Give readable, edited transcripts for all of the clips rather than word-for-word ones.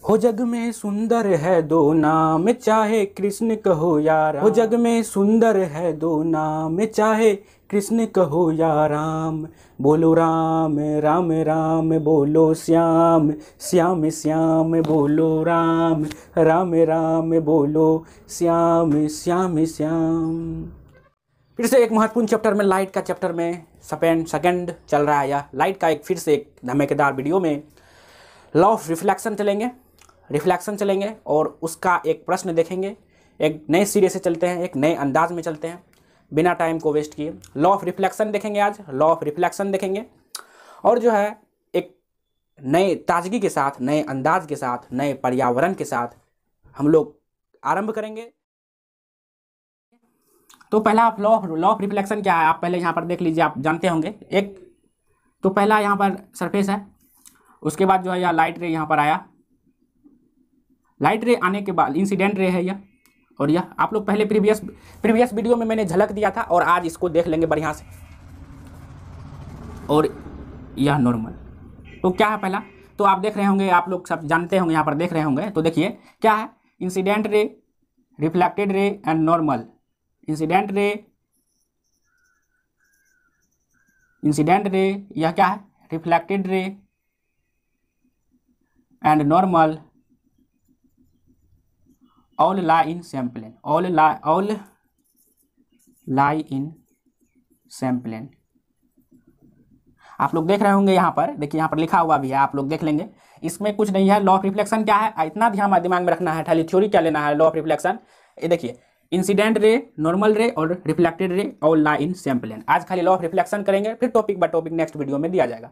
हो जग में सुंदर है दो नाम, चाहे कृष्ण कहो या राम। हो जग में सुंदर है दो नाम, चाहे कृष्ण कहो या राम। बोलो राम राम राम, बोलो श्याम श्याम श्याम, बोलो राम राम राम, बोलो श्याम श्याम श्याम। फिर से एक महत्वपूर्ण चैप्टर में, लाइट का चैप्टर में सेकंड चल रहा है। यह लाइट का एक फिर से एक धमाकेदार वीडियो में लॉ ऑफ रिफ्लेक्शन चलेंगे और उसका एक प्रश्न देखेंगे। एक नए सिरे से चलते हैं, एक नए अंदाज में चलते हैं बिना टाइम को वेस्ट किए। लॉ ऑफ रिफ्लेक्शन देखेंगे आज, लॉ ऑफ रिफ्लेक्शन देखेंगे और जो है एक नए ताजगी के साथ, नए अंदाज के साथ, नए पर्यावरण के साथ हम लोग आरंभ करेंगे। तो पहला आप लॉ ऑफ रिफ्लेक्शन क्या है आप पहले यहाँ पर देख लीजिए, आप जानते होंगे। एक तो पहला यहाँ पर सरफेस है, उसके बाद जो है यह लाइट रे यहाँ पर आया। लाइट रे आने के बाद इंसिडेंट रे है यह, और यह आप लोग पहले प्रीवियस वीडियो में मैंने झलक दिया था और आज इसको देख लेंगे बढ़िया से। और यह नॉर्मल। तो क्या है पहला, तो आप देख रहे होंगे, आप लोग सब जानते होंगे, यहाँ पर देख रहे होंगे। तो देखिए क्या है, incident ray, reflected ray and normal. Incident ray यह क्या है, reflected ray and normal all lie in same plane, all lie in same plane। आप लोग देख रहे होंगे यहाँ पर, देखिए यहाँ पर लिखा हुआ भी है, आप लोग देख लेंगे। इसमें कुछ नहीं है। लॉ ऑफ रिफ्लेक्शन क्या है इतना ध्यान दिमाग में रखना है, खाली थ्योरी क्या लेना है। लॉ ऑफ रिफ्लेक्शन ये देखिए, इंसिडेंट रे, नॉर्मल रे और reflected ray all lie in same plane. आज खाली लॉ ऑफ रिफ्लेक्शन करेंगे, फिर topic by topic next video में दिया जाएगा।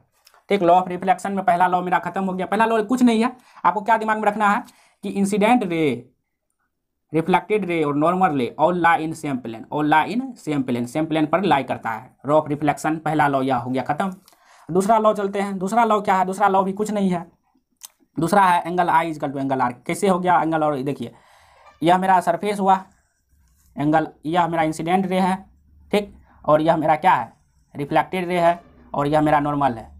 ठीक, लॉ ऑफ रिफ्लेक्शन में पहला लॉ मेरा खत्म हो गया। पहला लॉ कुछ नहीं है, आपको क्या दिमाग में रखना है कि इंसिडेंट रे, रिफ्लेक्टेड रे और normal ray all lie in same plane, all lie in same plane, same plane पर लाई करता है। लॉ ऑफ रिफ्लेक्शन पहला लॉ यह हो गया खत्म। दूसरा लॉ चलते हैं। दूसरा लॉ क्या है, दूसरा लॉ भी कुछ नहीं है। दूसरा है angle I is equal to angle R. कैसे हो गया एंगल, और देखिए यह मेरा सरफेस हुआ एंगल, यह मेरा इंसिडेंट रे है, ठीक, और यह मेरा क्या है, रिफ्लेक्टेड रे है, और यह मेरा नॉर्मल है।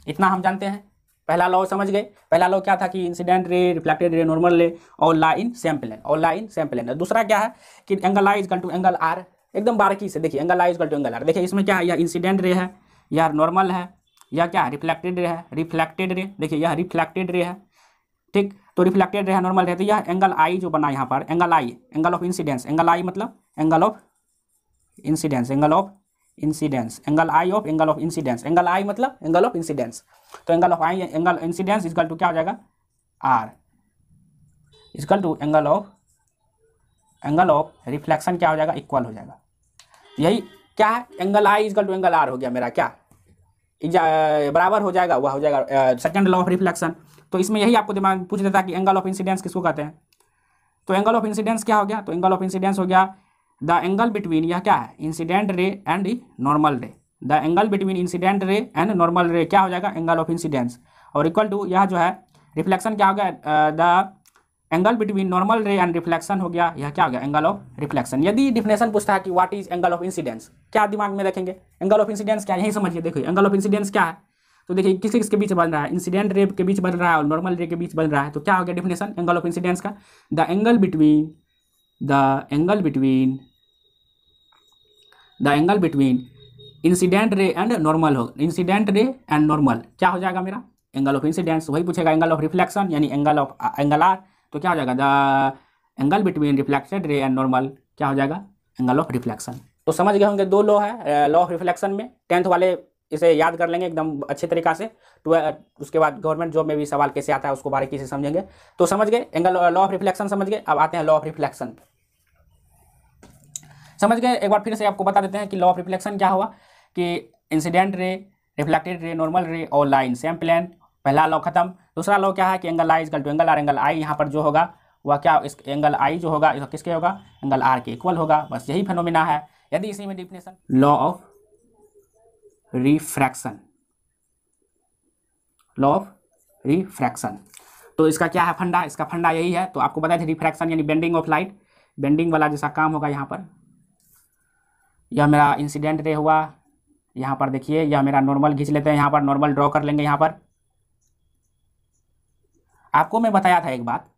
इतना हम जानते हैं। पहला लॉ समझ गए। पहला लॉ क्या था कि incident ray, reflected ray, normal ray all lie in same plane, all lie in same plane. दूसरा क्या है कि angle I is equal to angle R. एकदम बारीकी से देखिए, angle I is equal to angle R. देखिए इसमें क्या है, यह इंसिडेंट रे है, यह नॉर्मल है, यह क्या है, रिफ्लेक्टेड रे है, रिफ्लेक्टेड रे। देखिए यह रिफ्लेक्टेड रे है, ठीक, तो रिफ्लेक्टेड रे है, नॉर्मल रे। तो यह एंगल आई जो बना यहाँ पर, angle I, angle of incidence. Angle i मतलब angle of incidence, angle of incidence, angle i of angle of incidence. Angle i मतलब एंगल ऑफ इंसिडेंस। तो angle of i, angle incidence equal to क्या हो जाएगा, r equal to angle of reflection क्या हो जाएगा, equal हो जाएगा। यही क्या है, angle I is equal to angle r हो गया मेरा, क्या बराबर हो जाएगा, वह हो जाएगा सेकंड लॉ ऑफ रिफ्लेक्शन। तो इसमें यही आपको दिमाग पूछ देता कि एंगल ऑफ इंसिडेंस किसको कहते हैं। तो एंगल ऑफ इंसिडेंस क्या हो गया, तो एंगल ऑफ इंसिडेंस हो गया द एंगल बिटवीन, यह क्या है, इंसिडेंट रे एंड नॉर्मल रे। The angle between incident ray and normal रे क्या हो जाएगा, एंगल ऑफ इंसिडेंस। और इक्वल टू यह जो है रिफ्लेक्शन क्या हो गया, द एंगल बिटवीन नॉर्मल रे एंड रिफ्लेक्शन हो गया, यह क्या हो गया, एंगल ऑफ रिफ्लेक्शन। यदि डिफिनेशन पूछता है कि what is angle of incidence, क्या दिमाग में रखेंगे, एंगल ऑफ इंसिडेंस क्या है, यही समझिए। देखिए एंगल ऑफ इंसिडेंस क्या है, तो देखिए किसके बीच बन रहा है, इंसिडेंट रे के बीच बन रहा है और नॉर्मल रे के बीच बन रहा है। तो क्या हो गया डिफिनेशन एंगल ऑफ इंसिडेंस का, the angle between incident ray and normal हो, इंसिडेंट रे एंड नॉर्मल क्या हो जाएगा मेरा, एंगल ऑफ इंसिडेंस। वही पूछेगा एंगल ऑफ रिफ्लेक्शन यानी एंगल आर, तो क्या हो जाएगा, the angle between reflected ray and normal क्या हो जाएगा, एंगल ऑफ रिफ्लेक्शन। तो समझ गए होंगे, दो लॉ है लॉ ऑफ रिफ्लेक्शन में। 10th वाले इसे याद कर लेंगे एकदम अच्छे तरीका से। उसके बाद गवर्नमेंट जॉब में भी सवाल कैसे आता है उसको बारीकी से समझेंगे। तो समझ गए एंगल, लॉ ऑफ रिफ्लेक्शन समझ गए। अब आते हैं लॉ ऑफ रिफ्लेक्शन। समझ गए, एक बार फिर से आपको बता देते हैं कि लॉ ऑफ रिफ्लेक्शन क्या हुआ कि incident ray, reflected ray, normal ray और लाइन सेम प्लेन, पहला लॉ खत्म। दूसरा लॉ क्या है कि angle I is equal to angle are. Angle i यहाँ पर जो होगा वह क्या, इस एंगल आई जो होगा किसके होगा, एंगल आर के इक्वल होगा। बस यही फेनोमेना है। यदि इसी में definition law of refraction, law of refraction, तो इसका क्या है फंडा, इसका फंडा यही है। तो आपको बताया था रिफ्रैक्शन यानी बेंडिंग ऑफ लाइट, बेंडिंग वाला जैसा काम होगा यहाँ पर। यह मेरा इंसिडेंट रे हुआ, यहाँ पर देखिए यह मेरा नॉर्मल खींच लेते हैं, यहाँ पर नॉर्मल ड्रॉ कर लेंगे यहाँ पर। आपको मैं बताया था एक बात,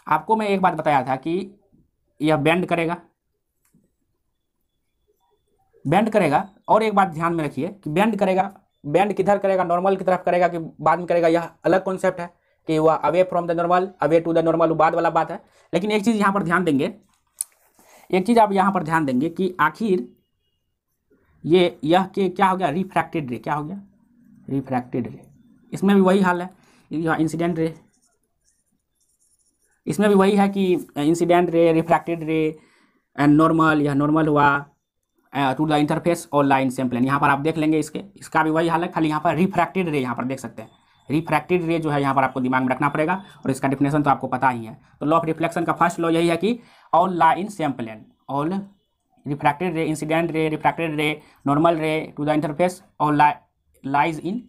आपको मैं एक बात बताया था कि यह बेंड करेगा, बेंड करेगा। और एक बात ध्यान में रखिए कि बेंड करेगा, बेंड किधर करेगा, नॉर्मल की तरफ करेगा कि बाद में करेगा, यह अलग कॉन्सेप्ट है कि वह away from the normal, away to the normal, वो बाद वाला बात है। लेकिन एक चीज़ यहाँ पर ध्यान देंगे, एक चीज़ आप यहाँ पर ध्यान देंगे कि आखिर यह कि क्या हो गया, रिफ्रैक्टेड रे, क्या हो गया, रिफ्रैक्टेड रे। इसमें भी वही हाल है, यह इंसिडेंट रे, इसमें भी वही है कि इंसिडेंट रे, रिफ्रैक्टेड रे एंड नॉर्मल, यह नॉर्मल हुआ टू द इंटरफेस और लाइन सेम प्लेन। यहाँ पर आप देख लेंगे इसका भी वही हाल है, खाली यहाँ पर रिफ्रैक्टेड रे यहाँ पर देख सकते हैं। रिफ्रैक्टेड रे जो है यहाँ पर आपको दिमाग में रखना पड़ेगा, और इसका डिफिनेशन तो आपको पता ही है। तो लॉ ऑफ रिफ्लेक्शन का फर्स्ट लॉ यही है कि all lie in same plane, all refracted ray, incident ray, refracted ray, normal ray to the interface और लाइज इन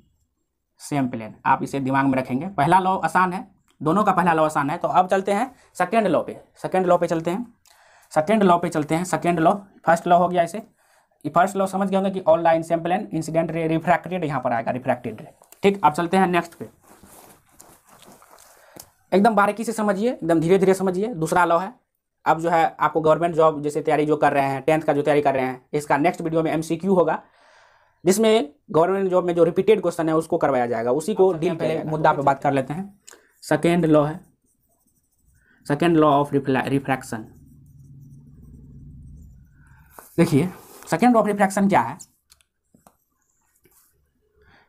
सेम प्लेन। आप इसे दिमाग में रखेंगे। पहला लॉ आसान है, दोनों का पहला लॉ आसान है। तो अब चलते हैं सेकेंड लॉ पे, सेकेंड लॉ पे चलते हैं, सेकेंड लॉ पे चलते हैं। सेकेंड लॉ, फर्स्ट लॉ हो गया इसे, फर्स्ट लॉ समझ गए होंगे कि all line same plane, incident ray, refracted यहाँ पर आएगा, रिफ्रैक्टेड रे। ठीक, अब चलते हैं नेक्स्ट पे। एकदम बारीकी से समझिए, एकदम धीरे धीरे समझिए। दूसरा लॉ है, अब जो है आपको गवर्नमेंट जॉब जैसे तैयारी जो कर रहे हैं, 10th का जो तैयारी कर रहे हैं, इसका नेक्स्ट वीडियो में MCQ होगा, जिसमें गवर्नमेंट जॉब में जो रिपीटेड क्वेश्चन है उसको करवाया जाएगा, उसी को डील पहले मुद्दा पे बात कर लेते हैं। सेकेंड लॉ है, सेकेंड लॉ ऑफ रिफ्रैक्शन। देखिए सेकेंड लॉ ऑफ रिफ्रैक्शन क्या है,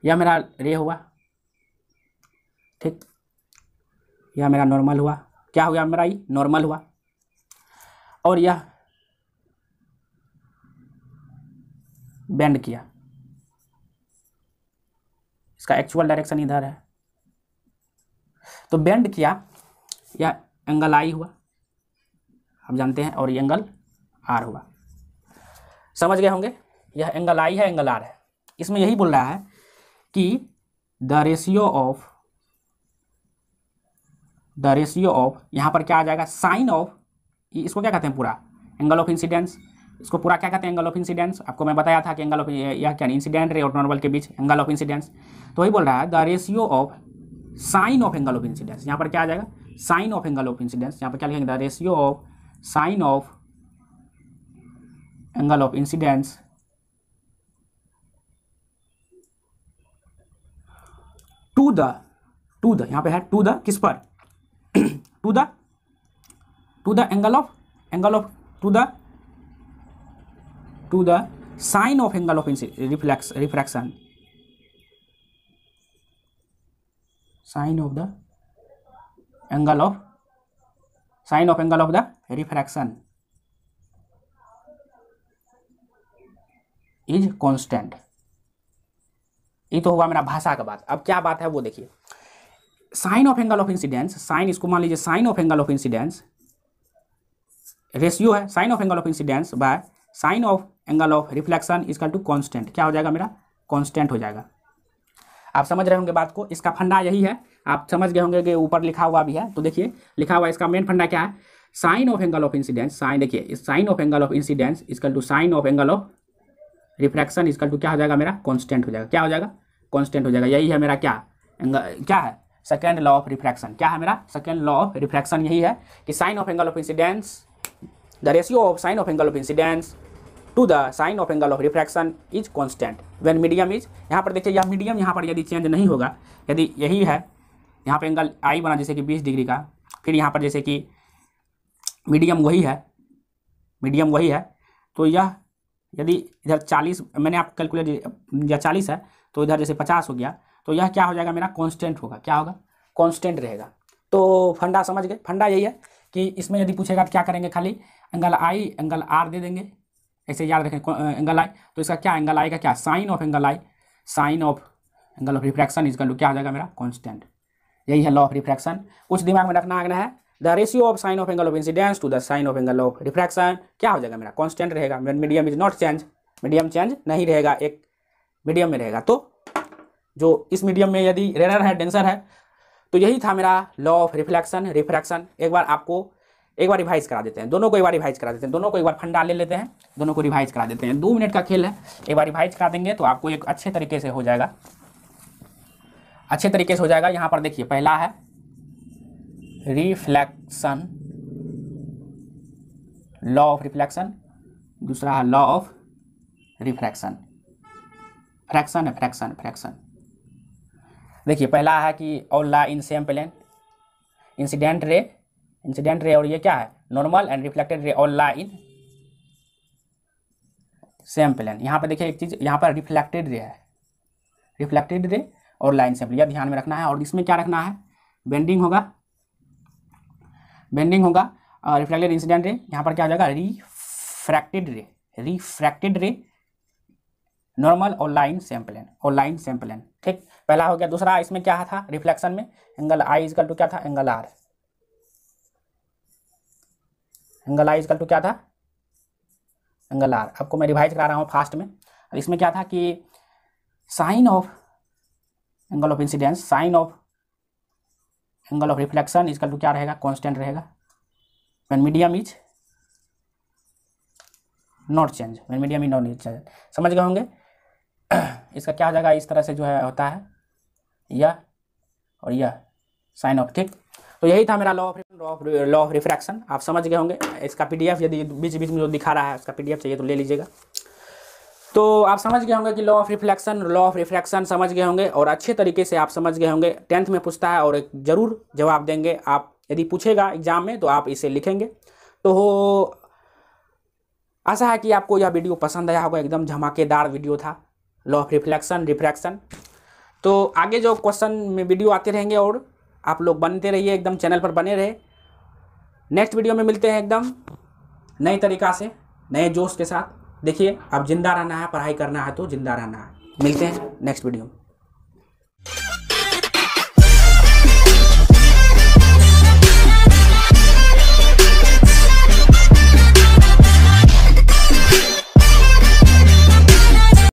यह मेरा रे हुआ, ठीक, यह मेरा नॉर्मल हुआ, क्या हो गया मेरा, ये नॉर्मल हुआ, और यह बेंड किया, इसका एक्चुअल डायरेक्शन इधर है, तो बेंड किया, यह एंगल आई हुआ, आप जानते हैं, और ये एंगल आर हुआ। समझ गए होंगे, यह एंगल आई है, एंगल आर है। इसमें यही बोल रहा है कि द रेशियो ऑफ यहाँ पर क्या आ जाएगा, साइन ऑफ, इसको क्या कहते हैं पूरा, एंगल ऑफ इंसिडेंस, इसको पूरा क्या कहते हैं, एंगल ऑफ इंसिडेंस। आपको मैं बताया था कि एंगल ऑफ, यह क्या, इंसिडेंट रे और नॉर्मल के बीच एंगल ऑफ इंसिडेंस। तो वही बोल रहा है the ratio of sine of angle of incidence, यहाँ पर क्या आ जाएगा, sine of angle of incidence. यहाँ पर क्या लिखेंगे, the ratio of sine of angle of incidence to the यहाँ पे है टू द, किस पर, to the angle of to the sine of angle of refraction, sine of angle of the refraction is constant. ये तो हुआ मेरा भाषा का बात। अब क्या बात है वो देखिए, sine of angle of incidence, sine, इसको मान लीजिए sine of angle of incidence, ratio है sine of angle of incidence by sine of angle of reflection equal to constant. क्या हो जाएगा मेरा, कांस्टेंट हो जाएगा। आप समझ रहे होंगे बात को, इसका फंडा यही है, आप समझ गए होंगे कि ऊपर लिखा हुआ भी है। तो देखिए लिखा हुआ, इसका मेन फंडा क्या है, sine of angle of incidence, sine, देखिए sine of angle of incidence equal to sine of angle of refraction equal to क्या हो जाएगा मेरा, कांस्टेंट हो जाएगा। क्या हो जाएगा, कांस्टेंट हो जाएगा। यही है मेरा क्या एंगल, क्या है, सेकेंड लॉ ऑफ रिफ्रैक्शन। क्या है मेरा सेकेंड लॉ ऑफ रिफ्रैक्शन, यही है कि sine of angle of incidence, the ratio of sine of angle of incidence to the sine of angle of refraction is constant when medium is, यहाँ पर देखिए यह मीडियम यहाँ पर यदि चेंज नहीं होगा, यदि यही है यहाँ पे एंगल आई बना जैसे कि 20 डिग्री का, फिर यहाँ पर जैसे कि मीडियम वही है, मीडियम वही है, तो यह यदि इधर 40 मैंने आप कैलकुलेट या 40 है, तो इधर जैसे 50 हो गया, तो यह क्या हो जाएगा मेरा, कांस्टेंट होगा। क्या होगा, कांस्टेंट रहेगा। तो फंडा समझ गए, फंडा यही है कि इसमें यदि पूछेगा तो क्या करेंगे, खाली एंगल आई एंगल आर दे देंगे, ऐसे याद रखें एंगल आई, तो इसका क्या एंगल आई का क्या, sine of angle I, sine of angle of refraction is क्या हो जाएगा मेरा, कांस्टेंट। यही है लॉ ऑफ रिफ्रैक्शन। कुछ दिमाग में रखना है, the ratio of sine of angle of incidence to the sine of angle of refraction क्या हो जाएगा मेरा, कांस्टेंट रहेगा। Medium is not change, medium change नहीं रहेगा, एक मीडियम में रहेगा। तो जो इस मीडियम में यदि रेयर है, डेंसर है, तो यही था मेरा लॉ ऑफ रिफ्लेक्शन, रिफ्रैक्शन। एक बार आपको एक बार रिवाइज करा देते हैं, दोनों को एक बार रिवाइज करा देते हैं, दोनों को एक बार फंडा ले लेते हैं, दोनों को रिवाइज करा देते हैं। 2 मिनट का खेल है, एक बार रिवाइज करा देंगे तो आपको एक अच्छे तरीके से हो जाएगा, अच्छे तरीके से हो जाएगा। यहाँ पर देखिए पहला है रिफ्लेक्शन, लॉ ऑफ रिफ्लेक्शन, दूसरा है लॉ ऑफ रिफ्रैक्शन। फ्रैक्शन है, फ्रैक्शन। देखिए पहला है कि all lie in same plane, incident ray और ये क्या है normal and reflected ray all lie in same plane. यहाँ पर देखिए एक चीज़, यहाँ पर रिफ्लेक्टेड रे है, रिफ्लेक्टेड रे और लाइन सेम प्लेन, यह ध्यान में रखना है। और इसमें क्या रखना है, बेंडिंग होगा और रिफ्लेक्टेड इंसिडेंट रे, यहाँ पर क्या हो जाएगा रिफ्रैक्टेड रे नॉर्मल और लाइन सेम प्लेन, ठीक। पहला हो गया। दूसरा इसमें क्या था रिफ्लेक्शन में, एंगल आई इजकल टू क्या था, angle are, angle I is equal to क्या था, एंगल आर। आपको मैं रिवाइज करा रहा हूँ फास्ट में। और इसमें क्या था कि sine of angle of incidence, sine of angle of reflection is equal to क्या रहेगा, कांस्टेंट रहेगा when medium is not change, when medium is not change. समझ गए होंगे। इसका क्या हो जाएगा, इस तरह से जो है होता है यह और यह साइन ऑफ, ठीक। तो यही था मेरा लॉ ऑफ रिफ्रैक्शन, आप समझ गए होंगे। इसका पीडीएफ यदि बीच बीच में जो दिखा रहा है उसका पीडीएफ चाहिए तो ले लीजिएगा। तो आप समझ गए होंगे कि लॉ ऑफ रिफ्रैक्शन समझ गए होंगे और अच्छे तरीके से आप समझ गए होंगे। 10th में पूछता है और एक जरूर जवाब देंगे आप, यदि पूछेगा एग्जाम में तो आप इसे लिखेंगे। तो आशा है कि आपको यह वीडियो पसंद आया होगा, एकदम धमाकेदार वीडियो था लॉ ऑफ रिफ्लेक्शन। तो आगे जो क्वेश्चन में वीडियो आते रहेंगे और आप लोग बनते रहिए, एकदम चैनल पर बने रहे। नेक्स्ट वीडियो में मिलते हैं एकदम नए तरीका से, नए जोश के साथ। देखिए अब जिंदा रहना है, पढ़ाई करना है तो जिंदा रहना है। मिलते हैं नेक्स्ट वीडियो में।